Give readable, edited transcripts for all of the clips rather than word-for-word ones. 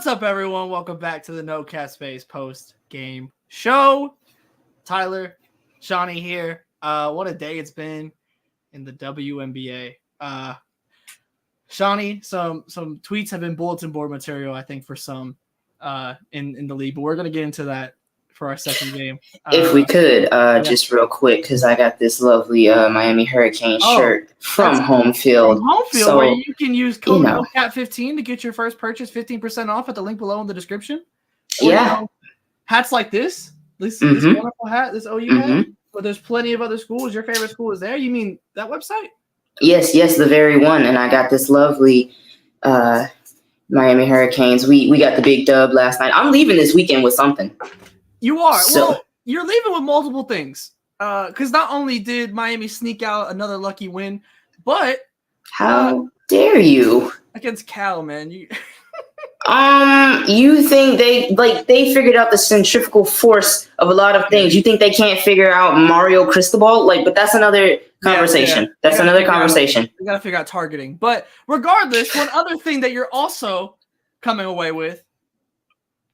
What's up, everyone? Welcome back to the No Cat Space post-game show. Tyler, Shawnee here. What a day it's been in the WNBA. Shawnee, some tweets have been bulletin board material, I think, for some in the league, but we're going to get into that for our second game. If we could, just real quick, because I got this lovely Miami Hurricane shirt from Home Field. From Home Field, so, where you can use code NOCAT15 to get your first purchase 15% off at the link below in the description. Or, hats like this wonderful hat, this OU hat, but there's plenty of other schools. Your favorite school is there? You mean that website? Yes, the very one. And I got this lovely Miami Hurricanes. We got the big dub last night. I'm leaving this weekend with something. You are. Well, you're leaving with multiple things. Because not only did Miami sneak out another lucky win, but how dare you against Cal, man? You think they figured out the centrifugal force of a lot of things? You think they can't figure out Mario Cristobal? But that's another conversation. Yeah. That's another conversation. We gotta figure out targeting. But regardless, one other thing that you're also coming away with,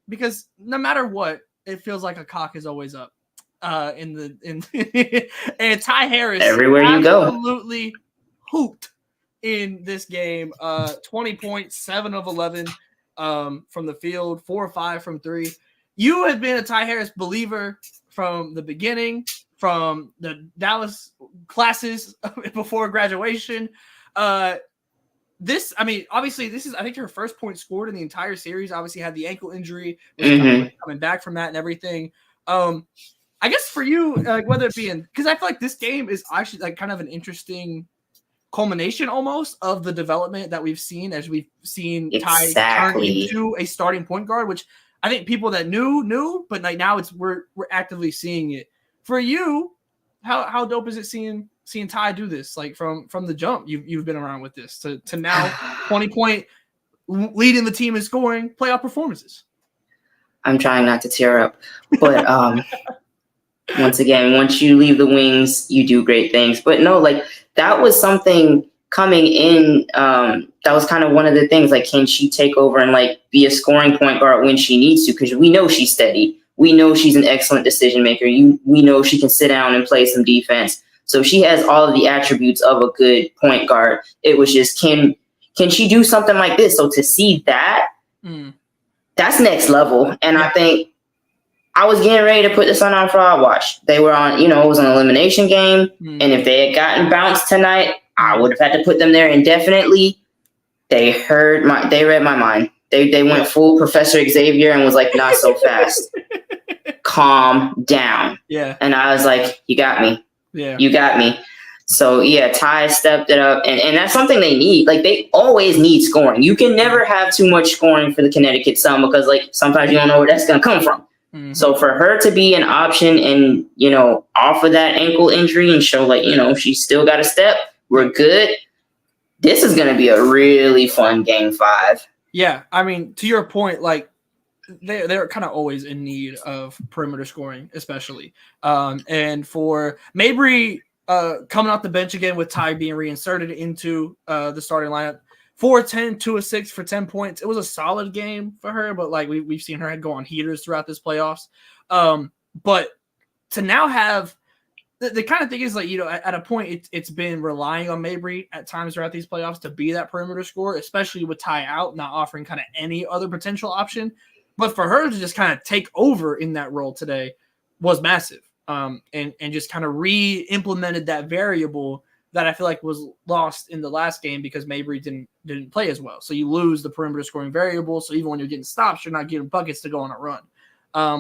because no matter what, it feels like a cock is always up. And Ty Harris everywhere you go absolutely hooped in this game. 20 points, 7 of 11 from the field, 4 or 5 from 3. You had been a Ty Harris believer from the beginning, from the Dallas classes before graduation. Obviously, this is, I think, her first point scored in the entire series. Obviously, had the ankle injury, coming back from that and everything. I guess for you, whether it be because I feel like this game is actually kind of an interesting culmination almost of the development that we've seen as we've seen Ty turn into a starting point guard, which I think people that knew, but now we're actively seeing it. For you, how dope is it seeing Ty do this, from the jump? You've been around with this to now 20-point leading the team in scoring playoff performances. I'm trying not to tear up, but once again, once you leave the wings, you do great things. But no, that was something coming in. That was kind of one of the things. Can she take over and be a scoring point guard when she needs to? Because we know she's steady. We know she's an excellent decision maker. We know she can sit down and play some defense. So she has all of the attributes of a good point guard. It was just, can she do something like this? So to see that, that's next level. And I think I was getting ready to put the Sun on Fraud Watch. They were on, it was an elimination game. And if they had gotten bounced tonight, I would have had to put them there indefinitely. They read my mind. They went full Professor Xavier and was like, not so fast. Calm down. Yeah. And I was like, you got me. Yeah. You got me. So, Ty stepped it up. And that's something they need. They always need scoring. You can never have too much scoring for the Connecticut Sun because, sometimes you don't know where that's going to come from. Mm-hmm. So for her to be an option and, off of that ankle injury and show, she's still got a step, we're good. This is going to be a really fun Game 5. Yeah. I mean, to your point, they're kind of always in need of perimeter scoring, especially. And for Mabry coming off the bench again with Ty being reinserted into the starting lineup, 4-10, 2-6 for 10 points. It was a solid game for her, but we've seen her go on heaters throughout this playoffs. But to now have the kind of thing is at a point it's been relying on Mabry at times throughout these playoffs to be that perimeter scorer, especially with Ty out, not offering kind of any other potential option. But for her to just kind of take over in that role today was massive. And just kind of re-implemented that variable that I feel like was lost in the last game because Mabry didn't play as well. So you lose the perimeter scoring variable. So even when you're getting stops, you're not getting buckets to go on a run.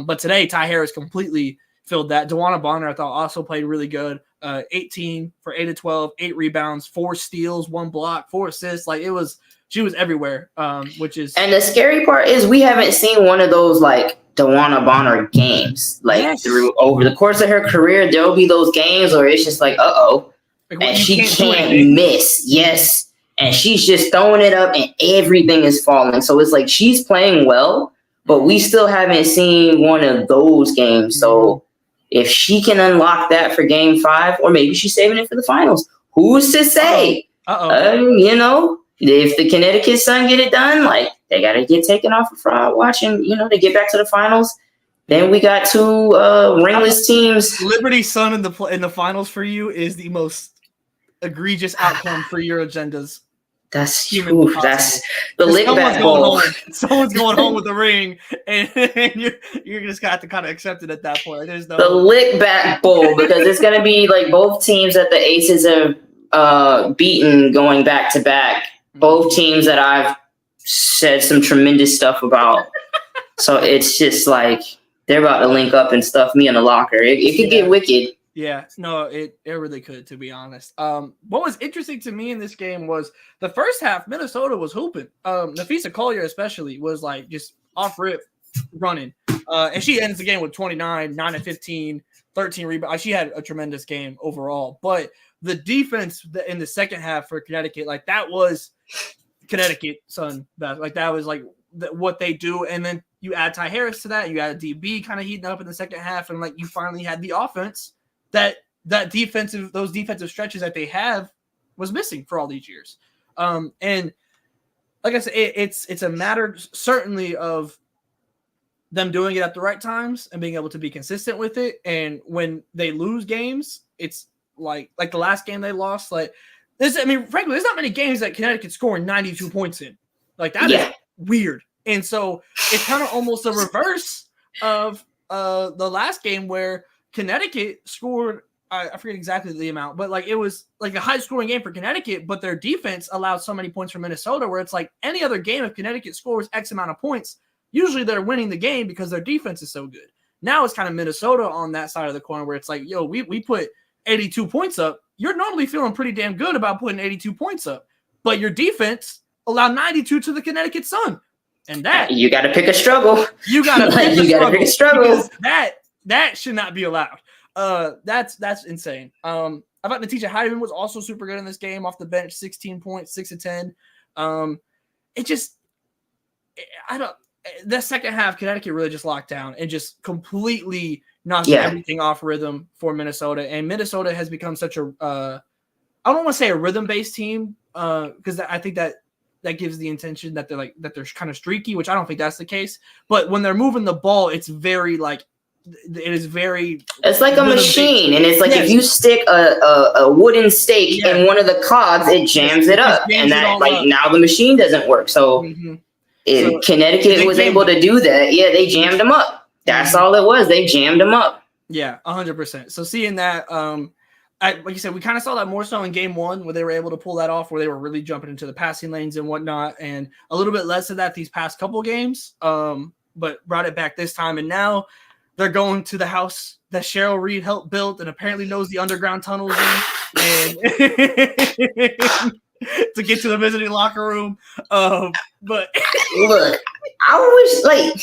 But today, Ty Harris completely filled that. DeWanna Bonner, I thought, also played really good. 18 for 8 of 12, 8 rebounds, 4 steals, 1 block, 4 assists. She was everywhere, which is. And the scary part is we haven't seen one of those DeWanna Bonner games. Through over the course of her career, there'll be those games where it's just uh-oh. And she can't miss. Yes. And she's just throwing it up and everything is falling. So it's she's playing well, but we still haven't seen one of those games. So if she can unlock that for Game 5, or maybe she's saving it for the finals, who's to say? If the Connecticut Sun get it done, they got to get taken off of fraud watching, they get back to the finals. Then we got two ringless teams. Liberty Sun in the finals for you is the most egregious outcome for your agendas. That's huge. That's the lick back bowl. Someone's going home with the ring, and you're just got to kind of accept it at that point. There's no the lick back bowl, because it's going to be like both teams that the Aces have beaten going back to back. Both teams that I've said some tremendous stuff about. So it's just like they're about to link up and stuff me in the locker. It could get wicked. Yeah, no, it really could, to be honest. What was interesting to me in this game was the first half, Minnesota was hooping. Nafisa Collier especially was like just off rip running. And she ends the game with 29, 9 and 15, 13 rebounds. She had a tremendous game overall. But the defense in the second half for Connecticut, like that was Connecticut Sun best. Like that was like what they do. And then you add Ty Harris to that. You add DB kind of heating up in the second half. And like you finally had the offense that those defensive stretches that they have was missing for all these years. And like I said, it's a matter certainly of them doing it at the right times and being able to be consistent with it. And when they lose games, it's like the last game they lost, like this, I mean, frankly, there's not many games that Connecticut scoring 92 points in. Like that is weird. And so it's kind of almost a reverse of the last game where Connecticut scored, I forget exactly the amount, but like it was like a high scoring game for Connecticut, but their defense allowed so many points for Minnesota where it's like any other game, if Connecticut scores X amount of points, usually they're winning the game because their defense is so good. Now it's kind of Minnesota on that side of the corner where it's like, yo, we put 82 points up. You're normally feeling pretty damn good about putting 82 points up, but your defense allowed 92 to the Connecticut Sun. And that you got to pick a struggle. You got to pick a struggle. That should not be allowed. That's insane. I thought Natisha Hyman was also super good in this game off the bench, 16 points, 6 of 10. The second half, Connecticut really just locked down and just completely knocked everything off rhythm for Minnesota. And Minnesota has become such a, I don't want to say a rhythm-based team because I think that gives the intention that they're kind of streaky, which I don't think that's the case. But when they're moving the ball, it's very like, it's like a machine, and it's like if you stick a wooden stake in one of the cogs, it jams it up, and that like now the machine doesn't work. So, Connecticut was able to do that. Yeah, they jammed them up. That's all it was. They jammed them up. Yeah, 100%. So seeing that, like you said, we kind of saw that more so in game one where they were able to pull that off, where they were really jumping into the passing lanes and whatnot, and a little bit less of that these past couple games. But brought it back this time, and now they're going to the house that Cheryl Reed helped build and apparently knows the underground tunnels in, and to get to the visiting locker room. But look, I wish like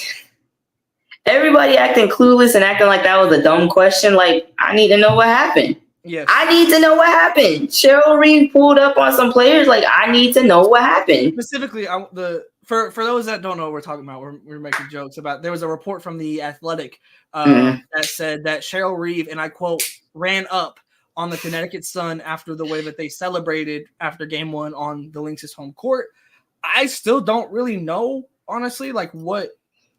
everybody acting clueless and acting like that was a dumb question. Like, I need to know what happened. Yes. I need to know what happened. Cheryl Reed pulled up on some players. Like, I need to know what happened. Specifically, for those that don't know what we're talking about, we're making jokes about. There was a report from The Athletic that said that Cheryl Reeve, and I quote, ran up on the Connecticut Sun after the way that they celebrated after game one on the Lynx's home court. I still don't really know, honestly, like what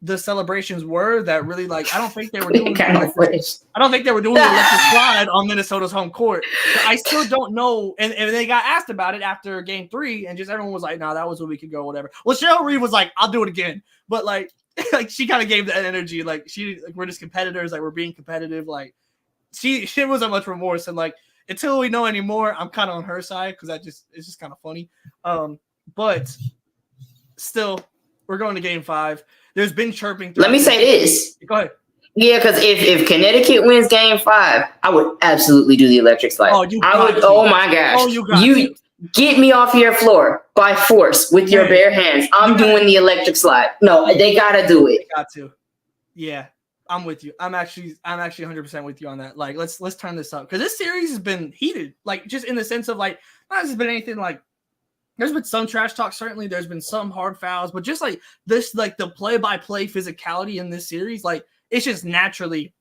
the celebrations were that really like. I don't think they were doing. I don't think they were doing the electric slide on Minnesota's home court. So I still don't know. And they got asked about it after game 3, and just everyone was like, "No, that was where we could go, whatever." Well, Cheryl Reed was like, "I'll do it again," but like she kind of gave that energy. Like we're just competitors. Like we're being competitive. Like she wasn't much remorse. And like until we know anymore, I'm kind of on her side because it's just kind of funny. But still, we're going to game 5. There's been chirping. Let me say this. Go ahead. Yeah, because if Connecticut wins game 5, I would absolutely do the electric slide. Oh my gosh. You get me off your floor by force with your bare hands. I'm doing the electric slide. No, they gotta do it. Got to. Yeah, I'm with you. I'm actually 100% with you on that. Like, let's turn this up because this series has been heated. Like, just in the sense of like, not has been anything like. There's been some trash talk, certainly. There's been some hard fouls, but just like this, like the play-by-play physicality in this series, like it's just naturally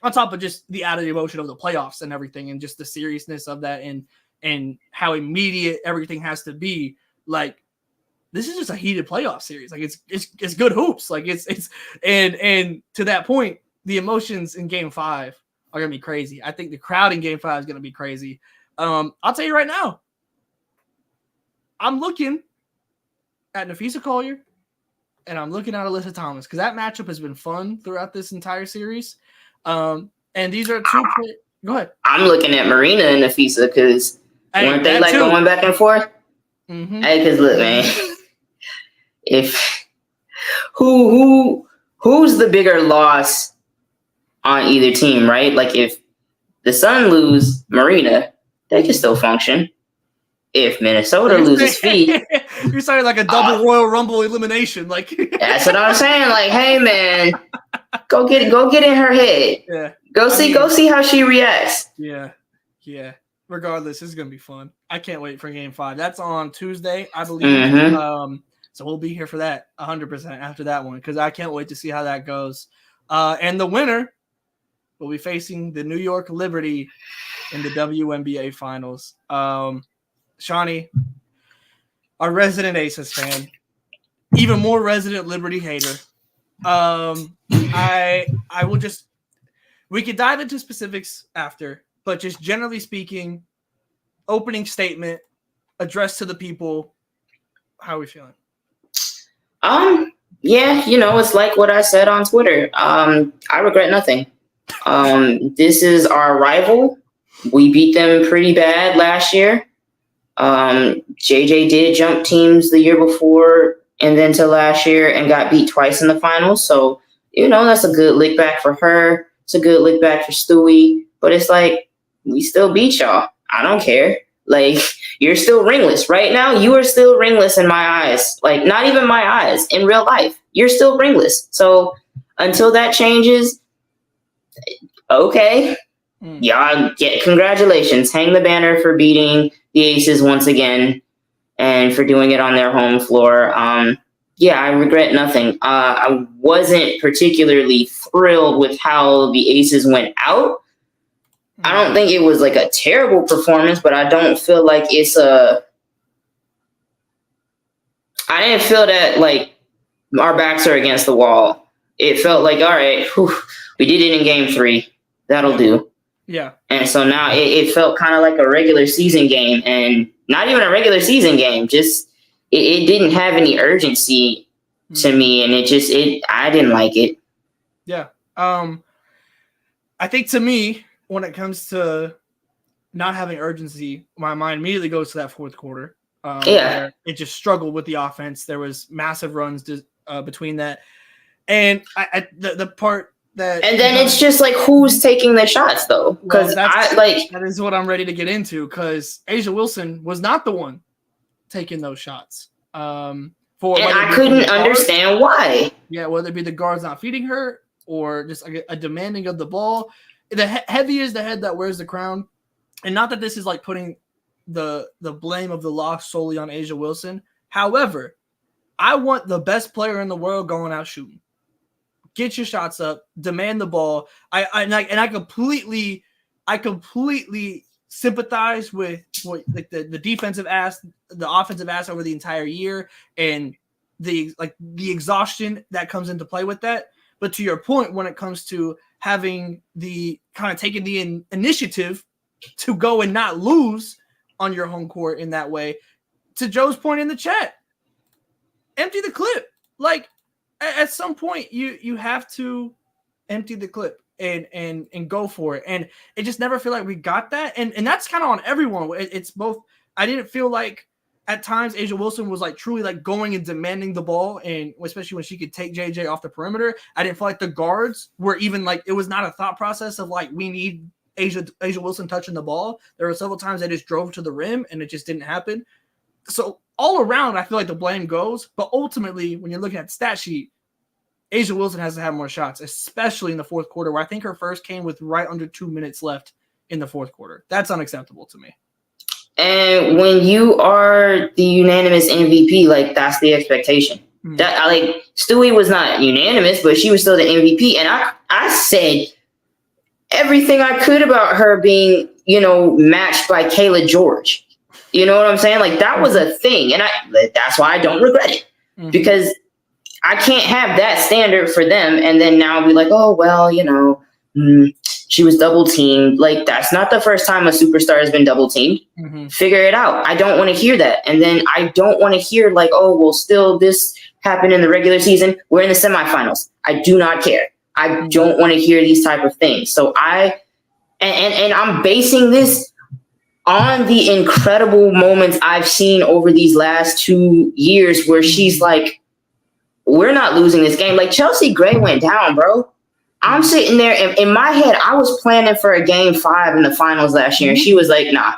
on top of just the added emotion of the playoffs and everything, and just the seriousness of that, and how immediate everything has to be. Like this is just a heated playoff series. Like it's good hoops. Like it's and to that point, the emotions in Game 5 are gonna be crazy. I think the crowd in Game 5 is gonna be crazy. I'll tell you right now, I'm looking at Nafisa Collier and I'm looking at Alyssa Thomas because that matchup has been fun throughout this entire series. And these are two. Go ahead. I'm looking at Marina and Nafisa because weren't they like going back and forth? Mm-hmm. Hey, because look, man, if who's the bigger loss on either team, right? Like if the Sun lose Marina, they can still function. If Minnesota loses Fee, you're saying like a double Royal Rumble elimination, like that's what I'm saying. Like, hey man, go get in her head. Yeah. Go see how she reacts. Yeah. Regardless, this is gonna be fun. I can't wait for Game 5. That's on Tuesday, I believe. Mm-hmm. So we'll be here for that 100% after that one because I can't wait to see how that goes. And the winner will be facing the New York Liberty in the WNBA finals. Shawnee, our resident Aces fan, even more resident Liberty hater. I will just, we could dive into specifics after, but just generally speaking, opening statement addressed to the people. How are we feeling? Yeah, it's like what I said on Twitter. I regret nothing. This is our rival. We beat them pretty bad last year. JJ did jump teams the year before and then to last year and got beat twice in the finals. So, that's a good lick back for her. It's a good lick back for Stewie. But it's like, we still beat y'all. I don't care. Like, you're still ringless. Right now, you are still ringless in my eyes. Like, not even my eyes. In real life, you're still ringless. So, until that changes, okay. Y'all get congratulations. Hang the banner for beating the Aces once again and for doing it on their home floor. Yeah, I regret nothing. I wasn't particularly thrilled with how the Aces went out. I don't think it was like a terrible performance, but I don't feel like I didn't feel that like our backs are against the wall. It felt like, all right, we did it in Game 3. That'll do. Yeah. And so now it felt kind of like a regular season game, and not even a regular season game. Just it didn't have any urgency to me, and I didn't like it. Yeah. I think to me, when it comes to not having urgency, my mind immediately goes to that fourth quarter. Where it just struggled with the offense. There was massive runs between that, and the part. And then it's just like, who's taking the shots though? Because that is what I'm ready to get into. Because A'ja Wilson was not the one taking those shots. And I couldn't understand why. Yeah, whether it be the guards not feeding her or just a demanding of the ball. The heavy is the head that wears the crown, and not that this is like putting the blame of the loss solely on A'ja Wilson. However, I want the best player in the world going out shooting. Get your shots up, demand the ball. I completely sympathize with what like the defensive ass, the offensive ass over the entire year, and the exhaustion that comes into play with that. But to your point, when it comes to having the kind of taking the initiative to go and not lose on your home court in that way, to Joe's point in the chat, empty the clip. Like, at some point, you have to empty the clip and go for it. And it just never feel like we got that. And that's kind of on everyone. It's both. I didn't feel like at times A'ja Wilson was like truly like going and demanding the ball, and especially when she could take JJ off the perimeter. I didn't feel like the guards were even like, it was not a thought process of like, we need A'ja Wilson touching the ball. There were several times they just drove to the rim and it just didn't happen. So all around, I feel like the blame goes, but ultimately, when you're looking at the stat sheet, A'ja Wilson has to have more shots, especially in the fourth quarter, where I think her first came with right under 2 minutes left in the fourth quarter. That's unacceptable to me. And when you are the unanimous MVP, like, that's the expectation. That like, Stewie was not unanimous, but she was still the MVP. And I said everything I could about her being, matched by Kayla George. You know what I'm saying? Like, that was a thing. And that's why I don't regret it. Because I can't have that standard for them and then now be like, oh, well, she was double teamed. Like, that's not the first time a superstar has been double teamed. Figure it out. I don't want to hear that. And then I don't want to hear like, oh, well, still this happened in the regular season. We're in the semifinals. I do not care. I don't want to hear these type of things. So and I'm basing this on the incredible moments I've seen over these last 2 years where she's like, we're not losing this game. Like, Chelsea Gray went down, bro. I'm sitting there, and in my head, I was planning for a game 5 in the finals last year, and she was like, nah,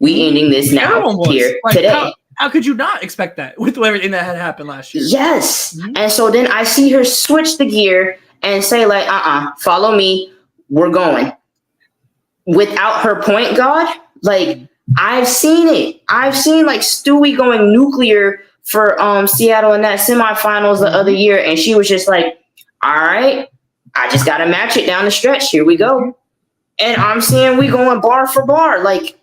we ending this now here today. How could you not expect that with everything that had happened last year? Yes. And so then I see her switch the gear and say, like, follow me. We're going. Without her point guard, like, I've seen it. I've seen, like, Stewie going nuclear for Seattle in that semifinals the other year, and she was just like, all right, I just got to match it down the stretch. Here we go. And I'm seeing we going bar for bar. Like,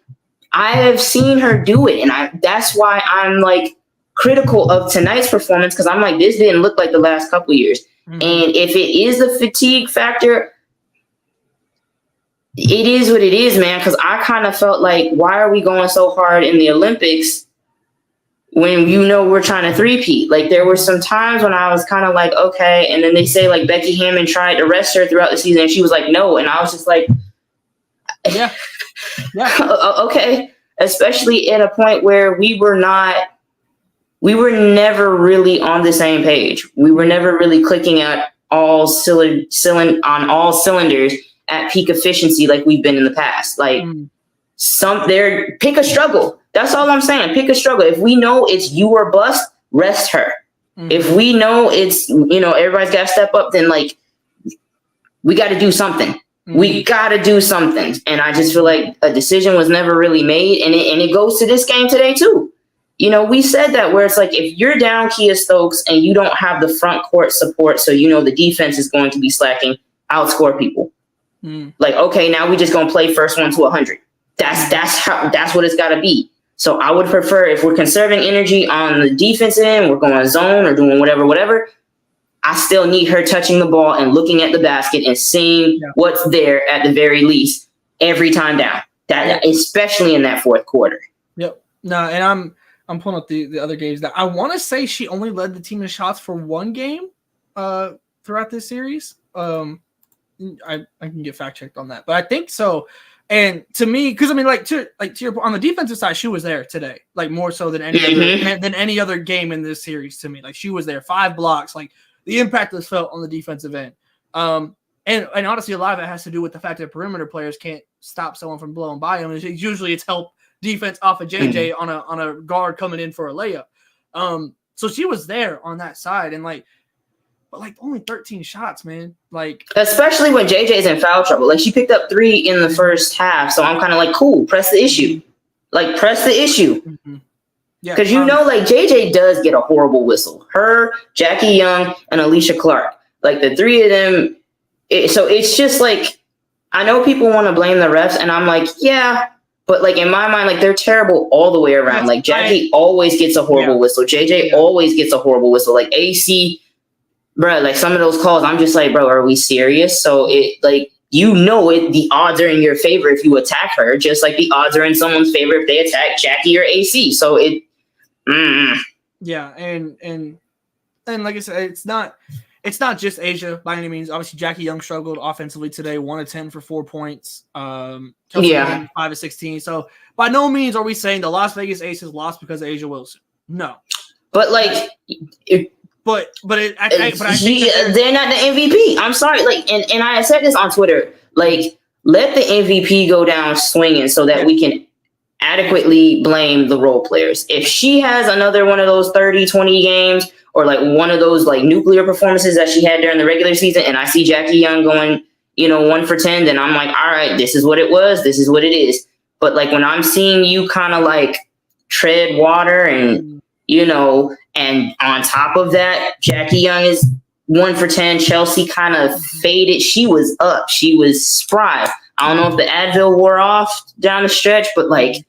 I have seen her do it, and that's why I'm, like, critical of tonight's performance, because I'm like, this didn't look like the last couple years. And if it is the fatigue factor, it is what it is, man, because I kind of felt like, why are we going so hard in the Olympics when we're trying to three-peat? Like, there were some times when I was kind of like, okay, and then they say, like, Becky Hammond tried to rest her throughout the season, and she was like, no, and I was just like, yeah. Okay, especially at a point where we were never really on the same page. We were never really clicking at all cylinders at peak efficiency like we've been in the past. Like, pick a struggle. That's all I'm saying. Pick a struggle. If we know it's you or bust, rest her. If we know it's, everybody's got to step up, then, like, we got to do something. We got to do something. And I just feel like a decision was never really made. And it goes to this game today, too. We said that, where it's like, if you're down Kia Stokes and you don't have the front court support, so the defense is going to be slacking, outscore people. Like, okay, now we just going to play first one to 100. That's what it's got to be. So I would prefer, if we're conserving energy on the defense end, we're going zone or doing whatever, I still need her touching the ball and looking at the basket and seeing what's there at the very least every time down. Especially in that fourth quarter. Yep. No, and I'm pulling up the other games that I want to say she only led the team in shots for one game throughout this series. I can get fact checked on that, but I think so. And to me, because to your point, on the defensive side, she was there today, like, more so than any other game in this series. To me, like, she was there, 5 blocks, like, the impact was felt on the defensive end. And honestly, a lot of it has to do with the fact that perimeter players can't stop someone from blowing by them. Usually it's help defense off of JJ on a guard coming in for a layup. So she was there on that side, and but only 13 shots, man. Like, especially when JJ's in foul trouble. Like, she picked up 3 in the first half, so I'm kind of like, cool, press the issue. Like, press the issue. Yeah, because JJ does get a horrible whistle. Her, Jackie Young, and Alicia Clark. Like, the 3 of them. So it's just like, I know people want to blame the refs, and I'm like, yeah. But, like, in my mind, like, they're terrible all the way around. Like, Jackie always gets a horrible whistle. JJ always gets a horrible whistle. Like, AC, bro, like, some of those calls, I'm just like, bro, are we serious? So, the odds are in your favor if you attack her, just like the odds are in someone's favor if they attack Jackie or AC. So, yeah, and like I said, it's not just Asia by any means. Obviously, Jackie Young struggled offensively today, 1 of 10 for 4 points. Kelsey 5 of 16. So by no means are we saying the Las Vegas Aces lost because of Asia Wilson. No, but like, but I think they're not the MVP. I'm sorry, like, and I said this on Twitter. Like, let the MVP go down swinging so that we can adequately blame the role players. If she has another one of those 30-20 games, or like one of those like nuclear performances that she had during the regular season, and I see Jackie Young going, 1 for 10, then I'm like, all right, this is what it was. This is what it is. But like, when I'm seeing you kind of like tread water and, and on top of that, Jackie Young is 1 for 10. Chelsea kind of faded. She was up. She was spry. I don't know if the Advil wore off down the stretch, but like,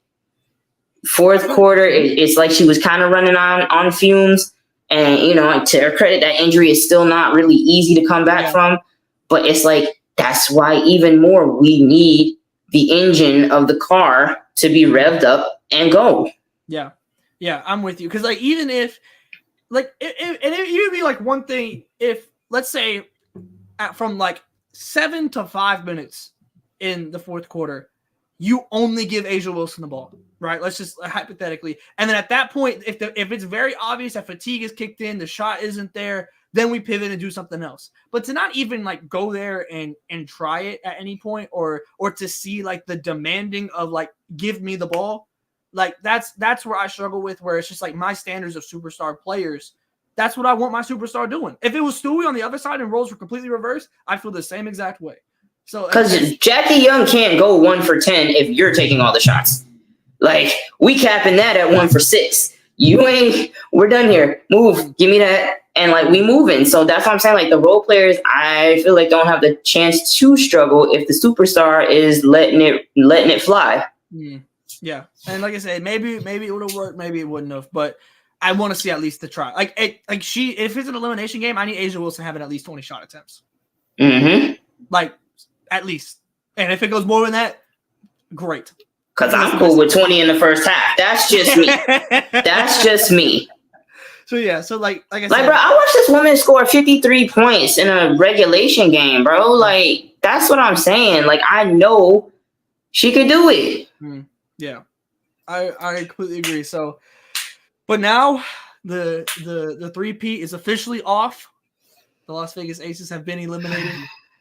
Fourth quarter, it's like she was kind of running on fumes. And, you know, to her credit, that injury is still not really easy to come back from. But it's like, that's why even more we need the engine of the car to be revved up and go. Yeah. Yeah, I'm with you. Because, like, even if, like, it would be, like, one thing if, let's say, from, like, 7 to 5 minutes in the fourth quarter, you only give Asia Wilson the ball, right? Let's just hypothetically. And then at that point, if it's very obvious that fatigue is kicked in, the shot isn't there, then we pivot and do something else. But to not even like go there and try it at any point, or to see like the demanding of like, give me the ball, like that's where I struggle with, where it's just like my standards of superstar players. That's what I want my superstar doing. If it was Stewie on the other side and roles were completely reversed, I feel the same exact way. So because Jackie Young can't go 1 for 10 if you're taking all the shots. Like, we capping that at 1 for 6. We're done here. Move, give me that. And like, we moving. So that's what I'm saying. Like, the role players, I feel like don't have the chance to struggle if the superstar is letting it fly. Yeah. And like I said, maybe it would have worked, maybe it wouldn't have, but I want to see at least the try. If it's an elimination game, I need Asia Wilson having at least 20 shot attempts. Mm-hmm. Like, at least. And if it goes more than that, great. Because I'm cool with 20 in the first half. That's just me. That's just me. So, yeah. So, like I said. Like, bro, I watched this woman score 53 points in a regulation game, bro. Like, that's what I'm saying. Like, I know she could do it. Yeah. I completely agree. So, but now the three-peat is officially off. The Las Vegas Aces have been eliminated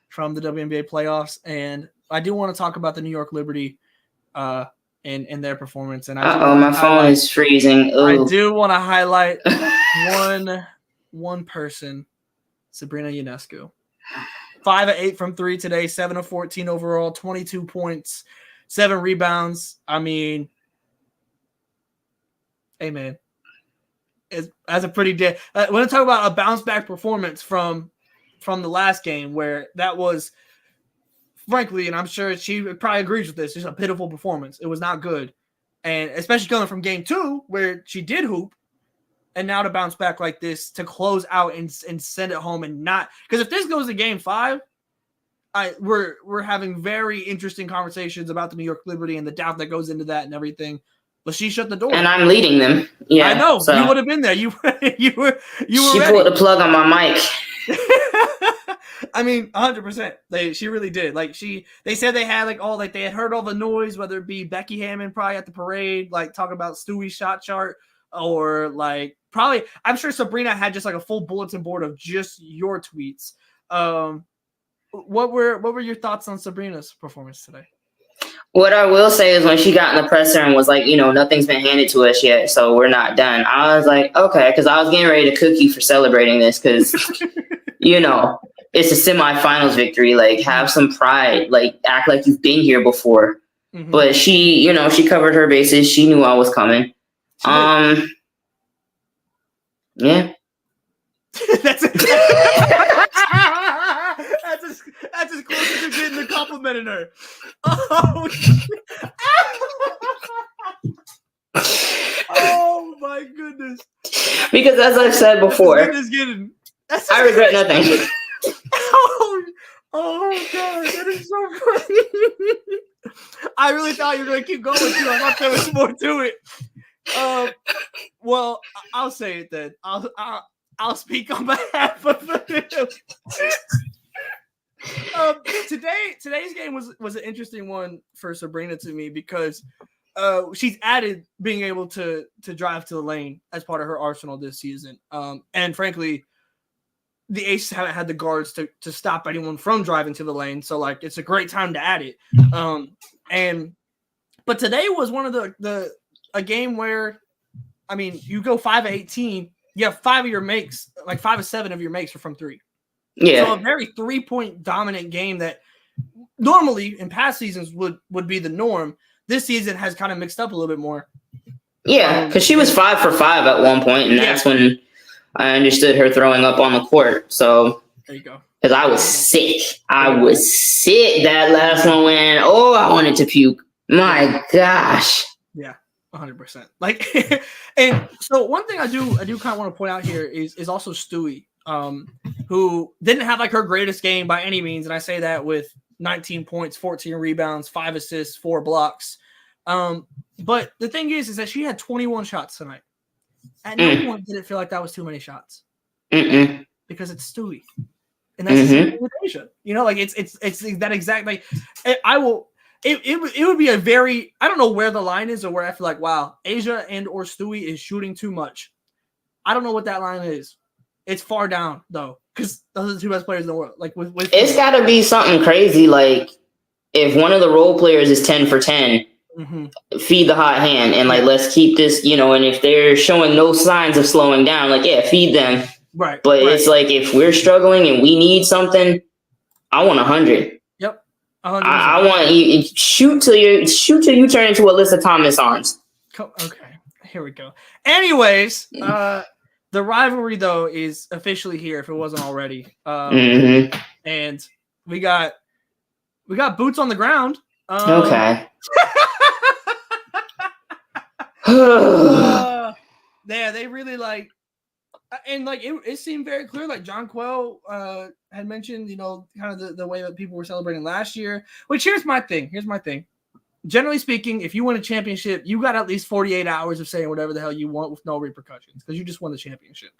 from the WNBA playoffs, and I do want to talk about the New York Liberty and their performance. And my phone is freezing. Ooh. I do want to highlight one person, Sabrina Ionescu. 5 of 8 from 3 today, 7 of 14 overall, 22 points, 7 rebounds. I mean, hey man, that's a pretty day. I want to talk about a bounce back performance from the last game, where that was, frankly, and I'm sure she probably agrees with this, just a pitiful performance. It was not good. And especially coming from game 2, where she did hoop, and now to bounce back like this to close out and send it home, and not, because if this goes to game 5, we're having very interesting conversations about the New York Liberty and the doubt that goes into that and everything. But she shut the door, and I'm leading them. Yeah, I know. So. You would have been there. You were. She ready. Pulled the plug on my mic. I mean, 100%. She really did. Like, they said they had they had heard all the noise, whether it be Becky Hammond probably at the parade, like talking about Stewie's shot chart, or like probably, I'm sure Sabrina had just like a full bulletin board of just your tweets. What were your thoughts on Sabrina's performance today? What I will say is, when she got in the presser and was like, nothing's been handed to us yet, so we're not done, I was like, okay, because I was getting ready to cook you for celebrating this, because, it's a semifinals victory. Like, have some pride. Like, act like you've been here before. Mm-hmm. But she, she covered her bases. She knew I was coming. Yeah. That's as close as you're getting to complimenting her. Oh, oh my goodness. Because as I've said before, I regret nothing. Oh god, that is so funny. I really thought you were gonna keep going too. I thought there was more to it. Well, I'll say it then. I'll speak on behalf of him. Today's game was an interesting one for Sabrina to me, because she's added being able to drive to the lane as part of her arsenal this season. And frankly, the Aces haven't had the guards to stop anyone from driving to the lane. So like, it's a great time to add it. But today was one of a game where, I mean, you go 5 of 18, you have 5 of your makes, like 5 of 7 of your makes are from 3. Yeah. So a very 3-point dominant game that normally in past seasons would be the norm. This season has kind of mixed up a little bit more. Yeah, because she was 5 for 5 at one point, and that's when I understood her throwing up on the court. So there you go. Because I was sick. I was sick that last one when, I wanted to puke. My gosh. Yeah, 100%. Like, and so one thing I do kind of want to point out here is also Stewie, who didn't have like her greatest game by any means, and I say that with 19 points, 14 rebounds, 5 assists, 4 blocks. But the thing is that she had 21 shots tonight. At no point did it feel like that was too many shots. Because it's Stewie, and that's the same thing with Asia. You know, like it's that exact like It would be a very, I don't know where the line is or where I feel like, wow, Asia and or Stewie is shooting too much. I don't know what that line is. It's far down though, because those are the 2 best players in the world. Like with it's got to be something crazy. Like if one of the role players is 10 for 10, feed the hot hand and like let's keep this, you know. And if they're showing no signs of slowing down, like feed them. Right. But it's like if we're struggling and we need something, I want 100. I want you shoot till you turn into Alyssa Thomas arms. Okay, here we go. Anyways, the rivalry though is officially here if it wasn't already. And we got boots on the ground. Okay. Yeah, they really like. And like it seemed very clear, like John Quell had mentioned, you know, kind of the way that people were celebrating last year. Which here's my thing. Generally speaking, if you win a championship, you got at least 48 hours of saying whatever the hell you want with no repercussions because you just won the championship.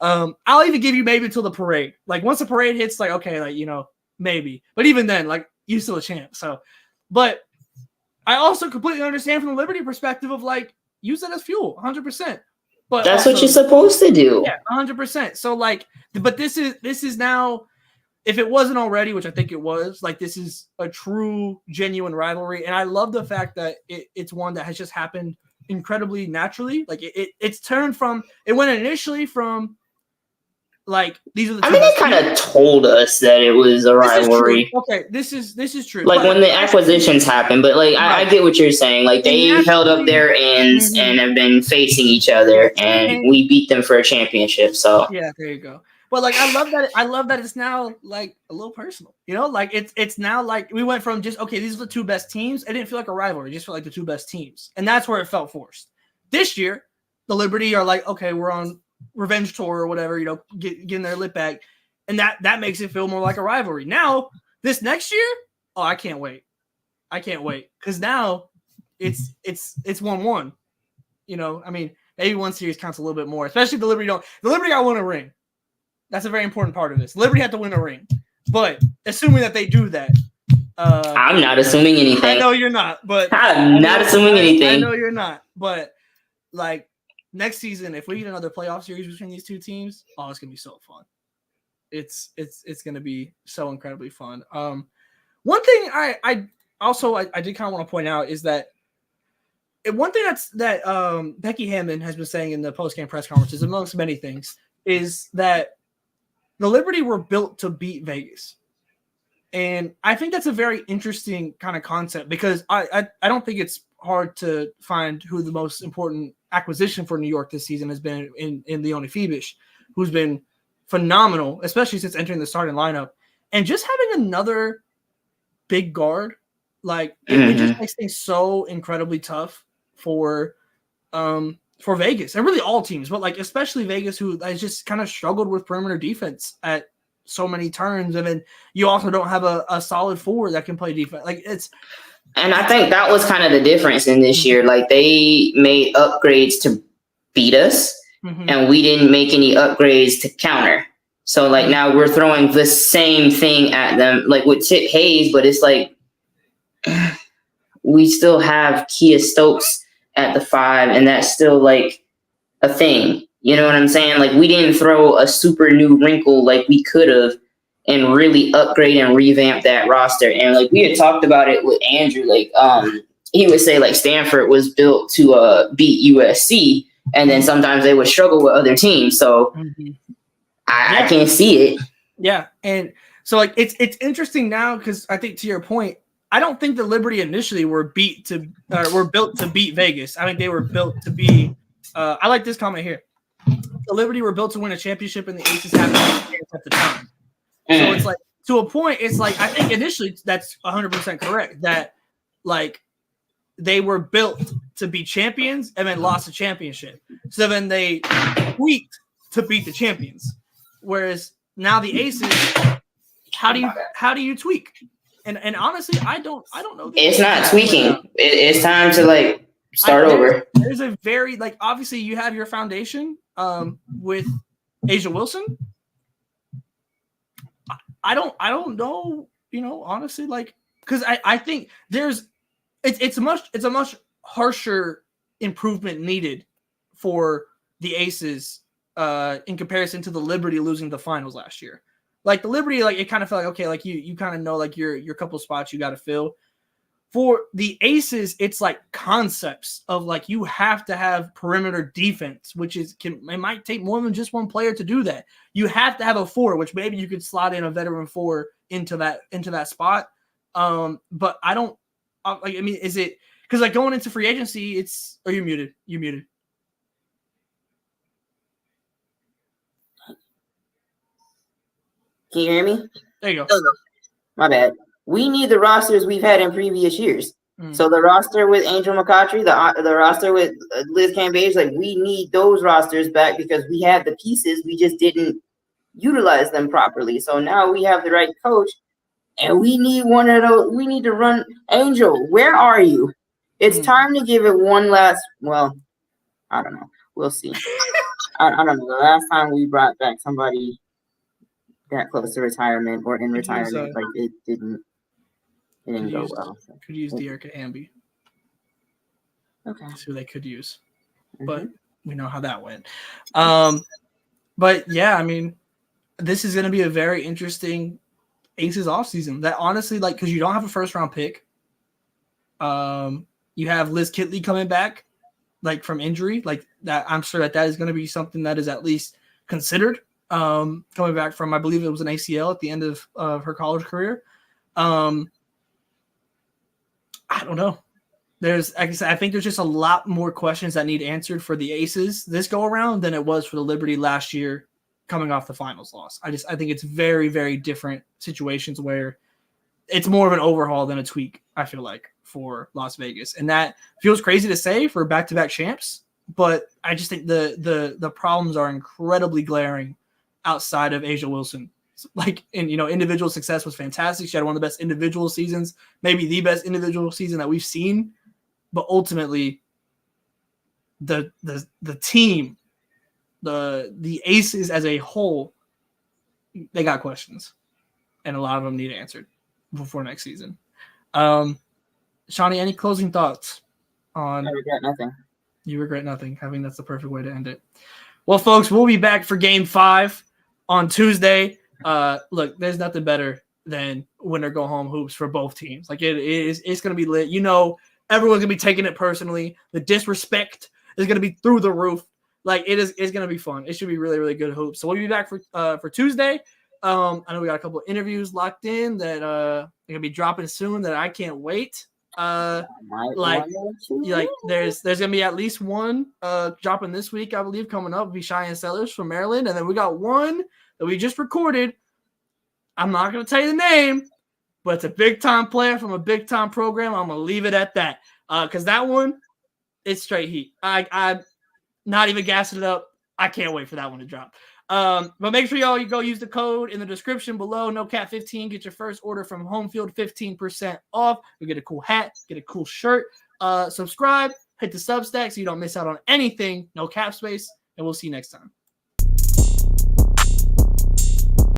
I'll even give you maybe until the parade. Like once the parade hits, like okay, like you know maybe. But even then, like you're still a champ. So, but I also completely understand from the Liberty perspective of like use that as fuel, 100%. But that's also, what you're supposed to do. Yeah, 100%. So like, but this is now, if it wasn't already, which I think it was, like this is a true, genuine rivalry, and I love the fact that it's one that has just happened incredibly naturally. Like it's turned from it went initially from like these are the. I mean, they kind of told us that it was a rivalry. Okay, this is true. Like when the acquisitions happened, but like I get what you're saying. Like they held up their ends and have been facing each other, and we beat them for a championship. So yeah, there you go. But like I love that it's now like a little personal. You know, like it's now like we went from just okay, these are the 2 best teams. It didn't feel like a rivalry; it just felt like the 2 best teams, and that's where it felt forced. This year, the Liberty are like, okay, we're on revenge tour or whatever, you know, getting their lip back, and that makes it feel more like a rivalry. Now, this next year, oh, I can't wait because now it's 1-1. You know, I mean, maybe one series counts a little bit more, especially if the Liberty don't. The Liberty got to win a ring. That's a very important part of this. Liberty had to win a ring, but assuming that they do that, I'm not assuming anything. I know you're not, but I'm not assuming anything. I know you're not, but like. Next season, if we get another playoff series between these 2 teams, oh, it's gonna be so fun. It's gonna be so incredibly fun. One thing I did kind of want to point out is that one thing that Becky Hammond has been saying in the post-game press conferences, amongst many things, is that the Liberty were built to beat Vegas. And I think that's a very interesting kind of concept because I don't think it's hard to find who the most important acquisition for New York this season has been in Leone Phoebish, who's been phenomenal, especially since entering the starting lineup. And just having another big guard, like it just makes things so incredibly tough for Vegas and really all teams, but like especially Vegas, who has just kind of struggled with perimeter defense at so many turns, and then you also don't have a solid forward that can play defense. Like and I think that was kind of the difference in this year. Like they made upgrades to beat us, and we didn't make any upgrades to counter. So like now we're throwing the same thing at them, like with Tip Hayes, but it's like we still have Kia Stokes at the 5, and that's still like a thing. You know what I'm saying? Like we didn't throw a super new wrinkle like we could have and really upgrade and revamp that roster. And like we had talked about it with Andrew, like he would say like Stanford was built to beat USC, and then sometimes they would struggle with other teams. So I can't see it. Yeah, and so like it's interesting now because I think to your point, I don't think the Liberty initially were built to beat Vegas. I think they were built to be. I like this comment here. The Liberty were built to win a championship, and the Aces had a chance at the time. So it's like to a point. It's like I think initially that's 100% correct. That like they were built to be champions and then lost the championship. So then they tweaked to beat the champions. Whereas now the Aces, how do you tweak? And honestly, I don't know. It's not tweaking. It's time to like start over. There's a very like obviously you have your foundation with Asia Wilson. I don't know, honestly, like because I think it's a much harsher improvement needed for the Aces in comparison to the Liberty losing the finals last year. Like the Liberty, like it kind of felt like okay, like you kind of know like your couple spots you got to fill. For the Aces, it's like concepts of like you have to have perimeter defense, which it might take more than just one player to do that. You have to have a 4, which maybe you could slot in a veteran 4 into that spot. But I don't like. I mean, is it because like going into free agency? It's you're muted. You're muted. Can you hear me? There you go. My bad. We need the rosters we've had in previous years. So the roster with Angel McCautry, the roster with Liz Cambage, like we need those rosters back because we had the pieces. We just didn't utilize them properly. So now we have the right coach, and we need one of those. We need to run. Angel, where are you? It's time to give it one last. Well, I don't know. We'll see. I don't know. The last time we brought back somebody that close to retirement or in retirement, like it didn't go well. Could use Dearica Amby. Okay. That's who they could use. But we know how that went. But yeah, I mean, this is going to be a very interesting Aces offseason. That honestly, like, because you don't have a first round pick. You have Liz Kitley coming back, like from injury. Like that, I'm sure that is going to be something that is at least considered. Coming back from, I believe it was an ACL at the end of her college career. I don't know. There's, like I said, I think there's just a lot more questions that need answered for the Aces this go around than it was for the Liberty last year coming off the finals loss. I think it's very, very different situations where it's more of an overhaul than a tweak, I feel like, for Las Vegas. And that feels crazy to say for back-to-back champs, but I just think the problems are incredibly glaring outside of Asia Wilson. Like, and individual success was fantastic. She had one of the best individual seasons, maybe the best individual season that we've seen. But ultimately, the team, the Aces as a whole, they got questions, and a lot of them need answered before next season. Shawnee, any closing thoughts on? I regret nothing. You regret nothing. I think that's the perfect way to end it. Well, folks, we'll be back for Game 5 on Tuesday. Look, there's nothing better than winner go home hoops for both teams. Like it's going to be lit. Everyone's going to be taking it personally. The disrespect is going to be through the roof. Like it's going to be fun. It should be really, really good hoops. So we'll be back for Tuesday. I know we got a couple of interviews locked in that they're going to be dropping soon that I can't wait. There's going to be at least one dropping this week, I believe, coming up. It'll be Cheyenne Sellers from Maryland. And then we got one that we just recorded. I'm not going to tell you the name, but it's a big-time player from a big-time program. I'm going to leave it at that because that one, it's straight heat. I'm not even gassing it up. I can't wait for that one to drop. But make sure you go use the code in the description below, NoCap15. Get your first order from Homefield 15% off. You get a cool hat, get a cool shirt. Subscribe, hit the Substack so you don't miss out on anything. No cap space, and we'll see you next time.